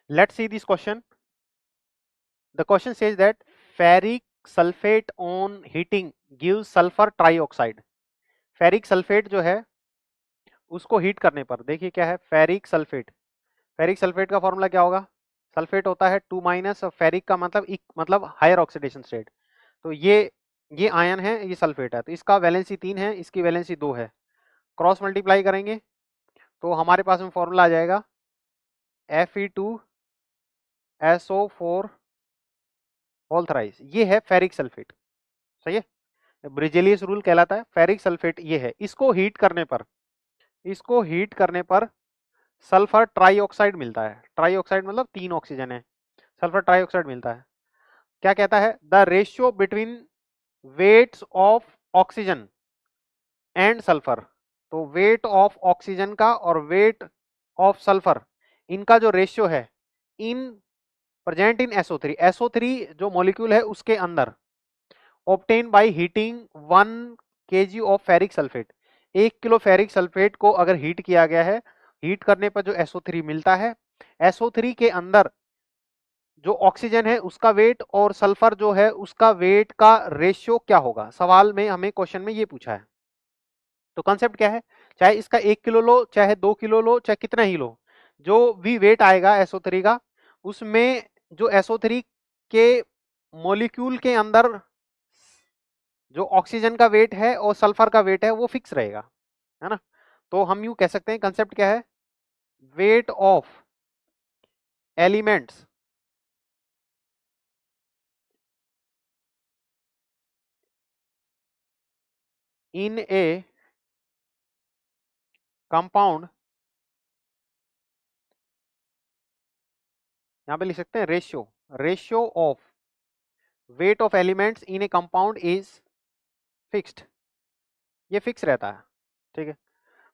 Let's see this question. The question says that ferric sulfate on heating gives sulfur trioxide. Ferric sulphate जो है उसको heat करने पर देखिए क्या है, फेरिक सल्फेट। फेरिक सल्फेट का फॉर्मूला क्या होगा, सल्फेट होता है 2 माइनस, फेरिक का मतलब हायर ऑक्सीडेशन स्टेट। तो ये आयन है, ये सल्फेट है, तो इसका वैलेंसी 3 है, इसकी वैलेंसी 2 है। क्रॉस मल्टीप्लाई करेंगे तो हमारे पास में फॉर्मूला आ जाएगा Fe2SO4 होल थ्राइस। ये है फेरिक सल्फेट, सही है, ब्रिजेलियस रूल कहलाता है। फेरिक सल्फेट ये है, इसको हीट करने पर सल्फर ट्राइऑक्साइड मिलता है। ट्राइऑक्साइड मतलब 3 ऑक्सीजन है, सल्फर ट्राइऑक्साइड मिलता है। क्या कहता है, the ratio between weights of oxygen and sulphur. तो वेट ऑफ ऑक्सीजन का और वेट ऑफ सल्फर, इनका जो रेशियो है in present in SO3, SO3 जो मॉलिक्यूल है उसके अंदर, obtain by heating 1 kg of ferric sulphate. 1 kilo ferric sulphate को अगर हीट किया गया है, हीट करने पर जो SO3 मिलता है, SO3 के अंदर जो ऑक्सीजन है उसका वेट और सल्फर जो है उसका वेट का रेशियो क्या होगा। सवाल में हमें क्वेश्चन में ये पूछा है। तो कॉन्सेप्ट क्या है, चाहे इसका 1 किलो लो, चाहे 2 किलो लो, चाहे कितना ही लो, जो भी वेट आएगा SO3 का, उसमें जो SO3 के मॉलिक्यूल के अंदर जो ऑक्सीजन का वेट है और सल्फर का वेट है वो फिक्स रहेगा, है ना। तो हम यूं कह सकते हैं, कंसेप्ट क्या है, weight of elements in A compound, यहां पे लिख सकते हैं ratio of weight of elements in A compound is fixed. ये फिक्स रहता है, ठीक है।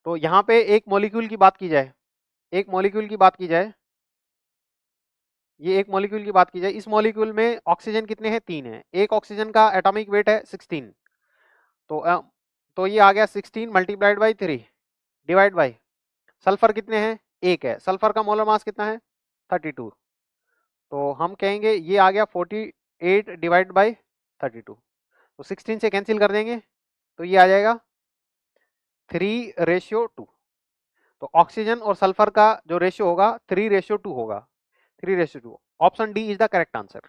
तो यहाँ पे एक मॉलिक्यूल की बात की जाए, एक मॉलिक्यूल की बात की जाए, ये एक मॉलिक्यूल की बात की जाए, इस मॉलिक्यूल में ऑक्सीजन कितने हैं, 3 है। एक ऑक्सीजन का एटॉमिक वेट है 16। तो तो ये आ गया 16 multiplied by 3 divide by sulphur कितने हैं, 1 है। सल्फर का मोलर मास कितना है, 32। तो हम कहेंगे ये आ गया 48 डिवाइड बाई 32। तो 16 से कैंसिल कर देंगे तो ये आ जाएगा 3:2। तो ऑक्सीजन और सल्फर का जो रेशियो होगा 3:2 होगा, 3:2। Option D is the correct answer.